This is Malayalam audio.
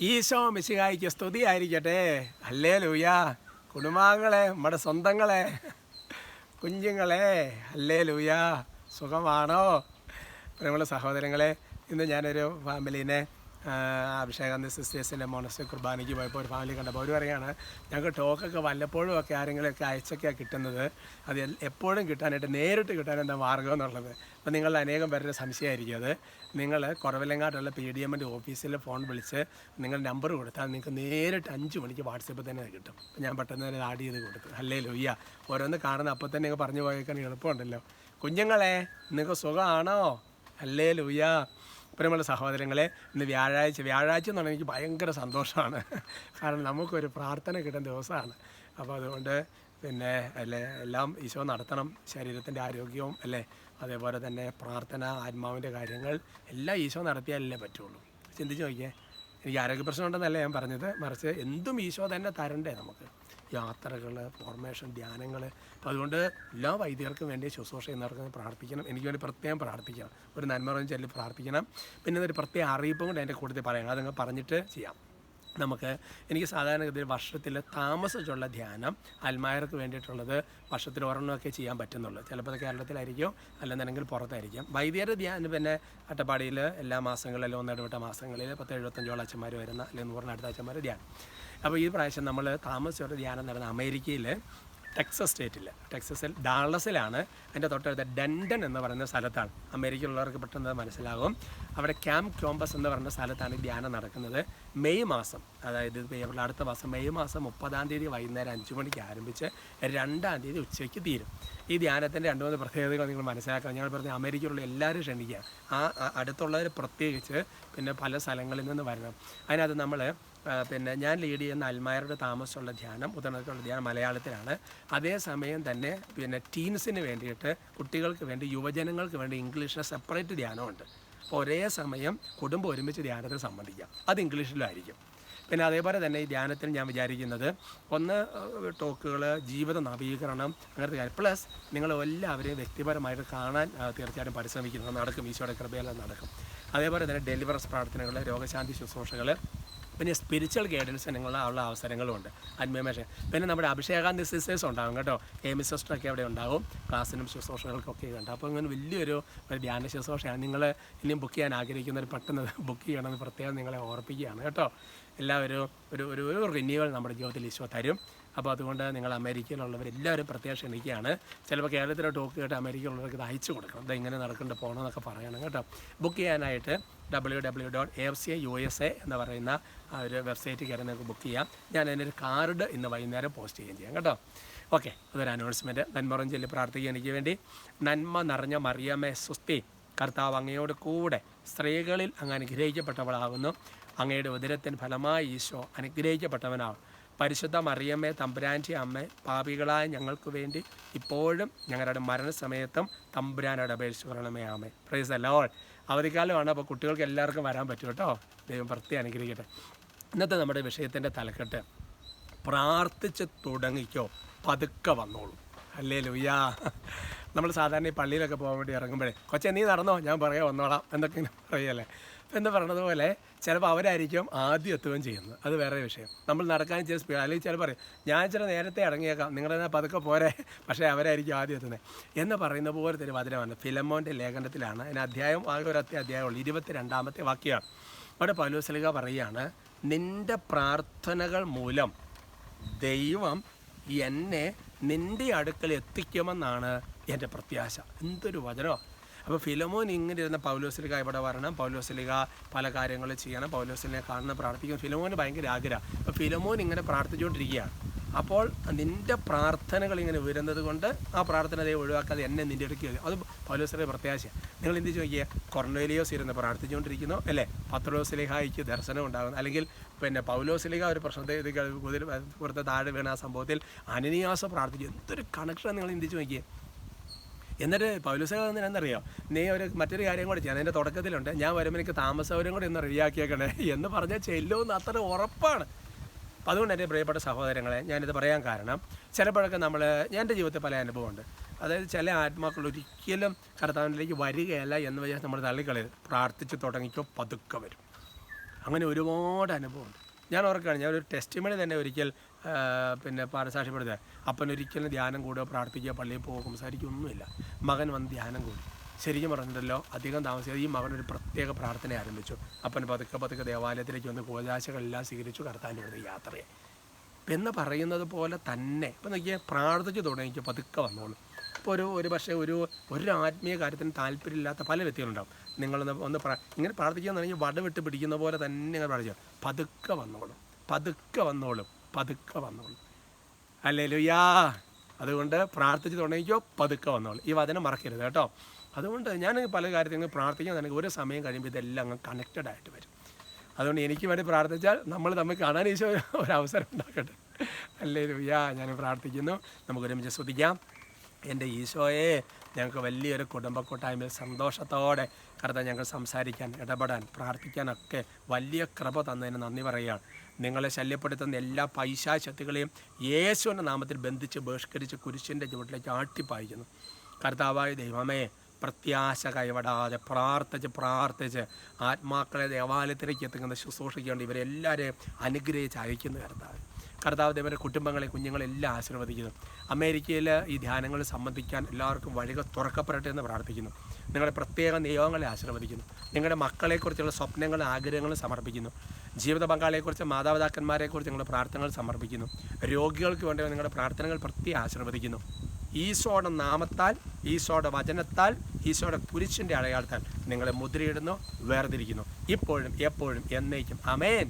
ഈശോ മിശിഹായിക്ക് സ്തുതിയായിരിക്കട്ടെ. ഹല്ലേലൂയ. കുടുംബാംഗങ്ങളെ, നമ്മുടെ സ്വന്തങ്ങളെ, കുഞ്ഞുങ്ങളെ, ഹല്ലേലൂയ. സുഖമാണോ? പ്രിയമുള്ള സഹോദരങ്ങളെ, ഇന്ന് ഞാനൊരു ഫാമിലീനെ അഭിഷേകാനന്ദ സിസ്റ്റേഴ്സിൻ്റെ മോണസ്റ്റിക് കുർബാനയ്ക്ക് പോയപ്പോൾ ഒരു ഫാമിലി കണ്ടപ്പോൾ അവർ പറയുകയാണ്, ഞങ്ങൾക്ക് ടോക്കൊക്കെ വല്ലപ്പോഴും ഒക്കെ ആരെങ്കിലുമൊക്കെ അയച്ചൊക്കെയാണ് കിട്ടുന്നത്, അത് എപ്പോഴും കിട്ടാനായിട്ട് നേരിട്ട് കിട്ടാൻ എന്താ മാർഗ്ഗം എന്നുള്ളത്. അപ്പോൾ നിങ്ങളുടെ അനേകം പേരുടെ സംശയമായിരിക്കും അത്. നിങ്ങൾ കുറവിലങ്ങാട്ടുള്ള PDMൻ്റെ ഓഫീസിൽ ഫോൺ വിളിച്ച് നിങ്ങൾ നമ്പർ കൊടുത്താൽ നിങ്ങൾക്ക് നേരിട്ട് 5 മണിക്ക് വാട്സപ്പിൽ തന്നെ അത് കിട്ടും. അപ്പോൾ ഞാൻ പെട്ടെന്ന് തന്നെ ആഡ് ചെയ്ത് കൊടുത്തു. ഹല്ലേലൂയ. ഓരോന്ന് കാണുന്ന അപ്പോൾ തന്നെ നിങ്ങൾ പറഞ്ഞു പോയേക്കാൻ എളുപ്പമുണ്ടല്ലോ. കുഞ്ഞുങ്ങളെ, നിങ്ങൾക്ക് സുഖമാണോ? ഹല്ലേലൂയ. പ്രിയമുള്ള സഹോദരങ്ങളെ, ഇന്ന് വ്യാഴാഴ്ച എന്ന് പറഞ്ഞാൽ എനിക്ക് ഭയങ്കര സന്തോഷമാണ്. കാരണം നമുക്കൊരു പ്രാർത്ഥന കിട്ടുന്ന ദിവസമാണ്. അപ്പോൾ അതുകൊണ്ട് എല്ലാം ഈശോ നടത്തണം. ശരീരത്തിൻ്റെ ആരോഗ്യവും അതേപോലെ തന്നെ പ്രാർത്ഥന, ആത്മാവിൻ്റെ കാര്യങ്ങൾ എല്ലാം ഈശോ നടത്തിയാലല്ലേ പറ്റുള്ളൂ. ചിന്തിച്ച് നോക്കിയേ, എനിക്ക് ആരോഗ്യ പ്രശ്നം ഉണ്ടെന്നല്ല ഞാൻ പറഞ്ഞത്, മറിച്ച് എന്തും ഈശോ തന്നെ തരണ്ടേ നമുക്ക്. യാത്രകൾ, ഫോർമേഷൻ, ധ്യാനങ്ങൾ. അപ്പോൾ അതുകൊണ്ട് എല്ലാ വൈദ്യർക്കും വേണ്ടി ശുശ്രൂഷ ചെയ്യുന്നവർക്ക് പ്രാർത്ഥിക്കണം. എനിക്ക് വേണ്ടി പ്രത്യേകം പ്രാർത്ഥിക്കണം. ഒരു നന്മ ചൊല്ലി പ്രാർത്ഥിക്കണം. പിന്നെ ഒരു പ്രത്യേക അറിയിപ്പും കൂടെ എൻ്റെ കൂടുതൽ പറയണം. അതങ്ങ് പറഞ്ഞിട്ട് ചെയ്യാം. എനിക്ക് സാധാരണഗതിയിൽ വർഷത്തിൽ താമസിച്ചുള്ള ധ്യാനം അൽമായർക്ക് വേണ്ടിയിട്ടുള്ളത് വർഷത്തിൽ ഒരെണ്ണമൊക്കെ ചെയ്യാൻ പറ്റുന്നുള്ളൂ. ചിലപ്പോൾ അത് കേരളത്തിലായിരിക്കും, അല്ലെന്നുണ്ടെങ്കിൽ പുറത്തായിരിക്കും. വൈദ്യരുടെ ധ്യാനം പിന്നെ അട്ടപ്പാടിയിൽ എല്ലാ മാസങ്ങളിലും ഒന്നിടവിട്ട മാസങ്ങളിൽ 10-75 അച്ഛന്മാർ വരുന്ന, അല്ലെങ്കിൽ 100 അടുത്ത അച്ഛന്മാർ ധ്യാനം. അപ്പോൾ ഈ പ്രാവശ്യം നമ്മൾ താമസിച്ചൊരു ധ്യാനം നടന്ന അമേരിക്കയിൽ ടെക്സസിൽ ഡാളസിലാണ്. അതിൻ്റെ തൊട്ടടുത്ത ഡെൻഡൻ എന്ന് പറയുന്ന സ്ഥലത്താണ്. അമേരിക്കയിലുള്ളവർക്ക് പെട്ടെന്ന് മനസ്സിലാകും. അവിടെ ക്യാമ്പ് കോമ്പസ് എന്ന് പറയുന്ന സ്ഥലത്താണ് ഈ ധ്യാനം നടക്കുന്നത്. മെയ് മാസം, അതായത് അടുത്ത മാസം മെയ് മാസം 30-ാം തീയതി വൈകുന്നേരം 5 മണിക്ക് ആരംഭിച്ച് 2-ാം തീയതി ഉച്ചയ്ക്ക് തീരും. ഈ ധ്യാനത്തിൻ്റെ 2-3 പ്രത്യേകതകൾ നിങ്ങൾ മനസ്സിലാക്കണം. ഞങ്ങൾ പറഞ്ഞ അമേരിക്കയിലുള്ള എല്ലാവരും ക്ഷണിക്കുക, അടുത്തുള്ളവർ പ്രത്യേകിച്ച്, പിന്നെ പല സ്ഥലങ്ങളിൽ നിന്ന് വരണം. അതിനകത്ത് നമ്മൾ ഞാൻ ലീഡ് ചെയ്യുന്ന അൽമായരുടെ താമസമുള്ള ധ്യാനം, ഉദാഹരണത്തിലുള്ള ധ്യാനം മലയാളത്തിലാണ്. അതേസമയം തന്നെ ടീൻസിന് വേണ്ടിയിട്ട്, കുട്ടികൾക്ക് വേണ്ടി, യുവജനങ്ങൾക്ക് വേണ്ടി ഇംഗ്ലീഷിലെ സെപ്പറേറ്റ് ധ്യാനമുണ്ട്. അപ്പോൾ ഒരേ സമയം കുടുംബം ഒരുമിച്ച് ധ്യാനത്തിൽ സംബന്ധിക്കാം. അത് ഇംഗ്ലീഷിലായിരിക്കും. പിന്നെ അതേപോലെ തന്നെ ഈ ധ്യാനത്തിൽ ഞാൻ വിചാരിക്കുന്നത്, ഒന്ന് ടോക്കുകൾ, ജീവിത നവീകരണം, അങ്ങനത്തെ കാര്യം. പ്ലസ് നിങ്ങളെല്ലാവരെയും വ്യക്തിപരമായിട്ട് കാണാൻ തീർച്ചയായിട്ടും പരിശ്രമിക്കുന്നത് നടക്കും. ഈശോയുടെ കൃപയെല്ലാം നടക്കും. അതേപോലെ തന്നെ ഡെലിവറൻസ് പ്രാർത്ഥനകൾ, രോഗശാന്തി ശുശ്രൂഷകൾ, പിന്നെ സ്പിരിച്വൽ ഗൈഡൻസ് ഉള്ള അവസരങ്ങളുമുണ്ട്. ആത്മീയമേഷ. പിന്നെ നമ്മുടെ അഭിഷേകാനന്ദ സിസ്റ്റേഴ്സ് ഉണ്ടാകും കേട്ടോ. എമി സിസ്റ്ററൊക്കെ അവിടെ ഉണ്ടാകും. ക്ലാസ്സിനും ശുശ്രൂഷകൾക്കൊക്കെ ഉണ്ട്. അപ്പോൾ ഇങ്ങനെ വലിയൊരു ധ്യാന ശുശ്രൂഷയാണ്. നിങ്ങൾ ഇനിയും ബുക്ക് ചെയ്യാൻ ആഗ്രഹിക്കുന്നവർ പെട്ടെന്ന് ബുക്ക് ചെയ്യണമെന്ന് പ്രത്യേകം നിങ്ങളെ ഓർപ്പിക്കുകയാണ് കേട്ടോ. എല്ലാവരും ഒരു റിന്യൂവൽ നമ്മുടെ ജീവിതത്തിൽ ഈശോ തരും. അപ്പോൾ അതുകൊണ്ട് നിങ്ങൾ അമേരിക്കയിലുള്ളവരെല്ലാവരും പ്രത്യേകം ക്ഷണിക്കുകയാണ്. ചിലപ്പോൾ കേരളത്തിലെ ടോക്ക് കേട്ട് അമേരിക്കയിലുള്ളവർക്ക് ഇത് അയച്ചു കൊടുക്കണം. ഇത് ഇങ്ങനെ നടക്കേണ്ട പോകണമെന്നൊക്കെ പറയണം കേട്ടോ. ബുക്ക് ചെയ്യാനായിട്ട് www.afcusa എന്ന് പറയുന്ന ഒരു വെബ്സൈറ്റിൽ കയറി നിങ്ങൾക്ക് ബുക്ക് ചെയ്യാം. ഞാൻ അതിനൊരു കാർഡ് ഇന്ന് വൈകുന്നേരം പോസ്റ്റ് ചെയ്യാം കേട്ടോ. ഓക്കെ, അതൊരു അനൗൺസ്മെൻറ്റ്. നന്മ ചൊല്ലി പ്രാർത്ഥിക്കുക എനിക്ക് വേണ്ടി. നന്മ നിറഞ്ഞ മറിയമേ സുസ്തി, കർത്താവ് അങ്ങയോട് കൂടെ സ്ത്രീകളിൽ അങ്ങ് അനുഗ്രഹിക്കപ്പെട്ടവളാകുന്നു. അങ്ങയുടെ ഉദരത്തിന് ഫലമായി ഈശോ അനുഗ്രഹിക്കപ്പെട്ടവനാവും. പരിശുദ്ധ മറിയമ്മേ, തമ്പുരാൻ്റെ അമ്മേ, പാപികളായ ഞങ്ങൾക്ക് വേണ്ടി ഇപ്പോഴും ഞങ്ങളുടെ മരണസമയത്തും തമ്പുരാനോട് അപേക്ഷിക്കണമേ. ആമേ. Praise the Lord. അവധിക്കാലമാണ്, അപ്പോൾ കുട്ടികൾക്ക് എല്ലാവർക്കും വരാൻ പറ്റും കേട്ടോ. ദൈവം പ്രത്യേകം അനുഗ്രഹിക്കട്ടെ. ഇന്നത്തെ നമ്മുടെ വിഷയത്തിൻ്റെ തലക്കെട്ട്, പ്രാർത്ഥിച്ച് തുടങ്ങിക്കോ, പതുക്കെ വന്നോളൂ. ഹല്ലേലൂയ. നമ്മൾ സാധാരണ ഈ പള്ളിയിലൊക്കെ പോകാൻ വേണ്ടി ഇറങ്ങുമ്പോഴേ, കൊച്ചെ നീ നടന്നോ, ഞാൻ പറയാം വന്നോളാം എന്നൊക്കെ ഇങ്ങനെ പറയുമല്ലേ. എന്ന് പറഞ്ഞതുപോലെ ചിലപ്പോൾ അവരായിരിക്കും ആദ്യം എത്തുകയും ചെയ്യുന്നത്. അത് വേറെ വിഷയം. നമ്മൾ നടക്കാൻ ചെയ്ത് സ്പീഡ്, അല്ലെങ്കിൽ ചിലപ്പോൾ പറയും ഞാൻ ചില നേരത്തെ ഇറങ്ങിയേക്കാം, നിങ്ങളെന്നാൽ പതുക്കെ പോരെ, പക്ഷേ അവരായിരിക്കും ആദ്യം എത്തുന്നത് എന്ന് പറയുന്ന പോലത്തെ ഒരു വചനമാണ്. ഫിലമോൻ്റെ ലേഖനത്തിലാണ്. അതിന് അധ്യായം ആകെ ഒരു അധ്യായമുള്ളൂ. 22-ാമത്തെ വാക്യമാണ്. അവിടെ പൗലോസ്ലീഹ പറയുകയാണ്, നിൻ്റെ പ്രാർത്ഥനകൾ മൂലം ദൈവം എന്നെ നിൻ്റെ അടുക്കൽ എത്തിക്കുമെന്നാണ് എൻ്റെ പ്രത്യാശ. എന്തൊരു വചനമാണ്. അപ്പോൾ ഫിലമോൻ ഇങ്ങനെ ഇരുന്ന പൗലോസ്ലീഹ ഇവിടെ വരണം, പൗലോസ്ലീഹ പല കാര്യങ്ങൾ ചെയ്യണം, പൗലോസ്ലീഹയെ കാണണം, പ്രാർത്ഥിക്കണം. ഫിലമോന് ഭയങ്കര ആഗ്രഹം. അപ്പോൾ ഫിലമോൻ ഇങ്ങനെ പ്രാർത്ഥിച്ചുകൊണ്ടിരിക്കുകയാണ്. അപ്പോൾ നിൻ്റെ പ്രാർത്ഥനകൾ ഇങ്ങനെ ഉയരുന്നത് കൊണ്ട് ആ പ്രാർത്ഥന ദൈവം ഒഴിവാക്കാതെ എന്നെ നിൻ്റെ അടുക്കുക. അത് പൗലോസ്ലീഹയുടെ പ്രത്യാശയാണ്. നിങ്ങൾ എന്ത് ചോദിക്കുക, കൊർന്നേലിയോസ് ഇരുന്ന് പ്രാർത്ഥിച്ചുകൊണ്ടിരിക്കുന്നു അല്ലേ, പത്രോസ്ലീഹായ്ക്ക് ദർശനം ഉണ്ടാകുന്നു, അല്ലെങ്കിൽ പൗലോസ്ലീഹ ഒരു പ്രശ്നത്തെ പുറത്ത് താഴെ വീണ ആ സംഭവത്തിൽ അനനിയാസ് പ്രാർത്ഥിച്ചു. എന്തൊരു കണക്ഷൻ നിങ്ങൾ എന്ത് ചോദിക്കുക. എന്നിട്ട് പൗലോസ്ലീഹ എന്നറിയാം, നീ മറ്റൊരു കാര്യം കൂടെ ചെയ്യാൻ അതിൻ്റെ തുടക്കത്തിലുണ്ട്, ഞാൻ വരുമ്പോൾ എനിക്ക് താമസസൗകര്യം കൂടെ ഒന്ന് റെഡിയാക്കിയേക്കണേ എന്ന് പറഞ്ഞാൽ ചെല്ലുമെന്ന് അത്ര ഉറപ്പാണ്. അപ്പോൾ അതുകൊണ്ട് എൻ്റെ പ്രിയപ്പെട്ട സഹോദരങ്ങളെ, ഞാനിത് പറയാൻ കാരണം, ചിലപ്പോഴൊക്കെ എൻ്റെ ജീവിതത്തിൽ പല അനുഭവമുണ്ട്. അതായത് ചില ആത്മാക്കൾ ഒരിക്കലും കർത്താവിലേക്ക് വരികയല്ല എന്ന് വിചാരിച്ച് നമ്മൾ തള്ളിക്കളയരുത്. പ്രാർത്ഥിച്ച് തുടങ്ങിക്കോ, പതുക്കെ വരും. അങ്ങനെ ഒരുപാട് അനുഭവമുണ്ട്. ഞാൻ ഓർക്കുകയാണ്, ഞാനൊരു ടെസ്റ്റിമണി തന്നെ ഒരിക്കൽ പിന്നെ സാക്ഷ്യപ്പെടുത്തുക. അപ്പനൊരിക്കലും ധ്യാനം കൂടുക, പ്രാർത്ഥിക്കുക, പള്ളിയിൽ പോകുക, സംസാരിക്കുകയൊന്നുമില്ല. മകൻ വന്ന് ധ്യാനം കൂടി. ശരിക്കും പറഞ്ഞിട്ടല്ലോ, അധികം താമസിയാതെ ഈ മകനൊരു പ്രത്യേക പ്രാർത്ഥന ആരംഭിച്ചു. അപ്പൻ പതുക്കെ ദേവാലയത്തിലേക്ക് വന്ന് കൂതാശകളെല്ലാം സ്വീകരിച്ചു, കർത്താവിൻ്റെ അടുത്ത് യാത്രയെ എന്ന് പറയുന്നത് പോലെ തന്നെ. ഇപ്പം നോക്കിയാൽ പ്രാർത്ഥിച്ച് തുടങ്ങിക്ക് പതുക്കെ വന്നോളൂ. ഇപ്പോൾ ഒരു പക്ഷേ ഒരു ആത്മീയ കാര്യത്തിന് താല്പര്യമില്ലാത്ത പല വ്യക്തികളുണ്ടാവും. നിങ്ങളൊന്ന് ഇങ്ങനെ പ്രാർത്ഥിക്കുകയെന്നുണ്ടെങ്കിൽ വടവിട്ട് പിടിക്കുന്ന പോലെ തന്നെ ഇങ്ങനെ പ്രാർത്ഥിച്ചു. പതുക്കെ വന്നോളും. ഹല്ലേലൂയാ. അതുകൊണ്ട് പ്രാർത്ഥിച്ച് തുടങ്ങിക്കോ, പതുക്കെ വന്നോളും. ഈ വചനം മറക്കരുത് കേട്ടോ. അതുകൊണ്ട് ഞാൻ പല കാര്യത്തിലും പ്രാർത്ഥിക്കാൻ തന്നെ ഒരു സമയം കഴിയുമ്പോൾ ഇതെല്ലാം അങ്ങ് കണക്റ്റഡ് ആയിട്ട് വരും. അതുകൊണ്ട് എനിക്ക് വേണ്ടി പ്രാർത്ഥിച്ചാൽ നമ്മൾ തമ്മിൽ കാണാൻ ഈശോ ഒരവസരം ഉണ്ടാക്കട്ടെ. ഹല്ലേലൂയാ. ഞാൻ പ്രാർത്ഥിക്കുന്നു. നമുക്കൊരുമിച്ച് സ്തുതിക്കാം. എൻ്റെ ഈശോയെ, ഞങ്ങൾക്ക് വലിയൊരു കുടുംബ കൂട്ടായ്മയിൽ സന്തോഷത്തോടെ കർത്താവ് ഞങ്ങൾ സംസാരിക്കാൻ, ഇടപെടാൻ, പ്രാർത്ഥിക്കാനൊക്കെ വലിയ കൃപ തന്നതിന് നന്ദി പറയുകയാണ്. നിങ്ങളെ ശല്യപ്പെടുത്തുന്ന എല്ലാ പൈശാചക്തികളെയും യേശുവിൻ്റെ നാമത്തിൽ ബന്ധിച്ച് ബഹിഷ്കരിച്ച് കുരിശിൻ്റെ ചുവട്ടിലേക്ക് ആട്ടിപ്പായിക്കുന്നു. കർത്താവായ ദൈവമേ, പ്രത്യാശ കൈവിടാതെ പ്രാർത്ഥിച്ച് ആത്മാക്കളെ ദേവാലയത്തിലേക്ക് എത്തുന്ന ശുശ്രൂഷിക്കേണ്ട ഇവരെല്ലാവരെയും അനുഗ്രഹിച്ച് അയക്കുന്നു. കർത്താവ് ദൈവൻ്റെ കുടുംബങ്ങളെ, കുഞ്ഞുങ്ങളെല്ലാം ആശീർവദിക്കുന്നു. അമേരിക്കയിൽ ഈ ധ്യാനങ്ങളിൽ സംബന്ധിക്കാൻ എല്ലാവർക്കും വഴികൾ തുറക്കപ്പെടട്ടെ എന്ന് പ്രാർത്ഥിക്കുന്നു. നിങ്ങളുടെ പ്രത്യേക നിയോഗങ്ങളെ ആശീർവദിക്കുന്നു. നിങ്ങളുടെ മക്കളെക്കുറിച്ചുള്ള സ്വപ്നങ്ങളും ആഗ്രഹങ്ങളും സമർപ്പിക്കുന്നു. ജീവിത പങ്കാളിയെക്കുറിച്ച്, മാതാപിതാക്കന്മാരെക്കുറിച്ച് നിങ്ങളുടെ പ്രാർത്ഥനകൾ സമർപ്പിക്കുന്നു. രോഗികൾക്ക് വേണ്ടി നിങ്ങളുടെ പ്രാർത്ഥനകൾ പ്രത്യേകം ആശീർവദിക്കുന്നു. ഈശോയുടെ നാമത്താൽ, ഈശോയുടെ വചനത്താൽ, ഈശോയുടെ കുരിശിൻ്റെ അടയാളത്താൽ നിങ്ങളെ മുദ്രയിടുന്നു, വേർതിരിക്കുന്നു, ഇപ്പോഴും എപ്പോഴും എന്നേക്കും. ആമേൻ.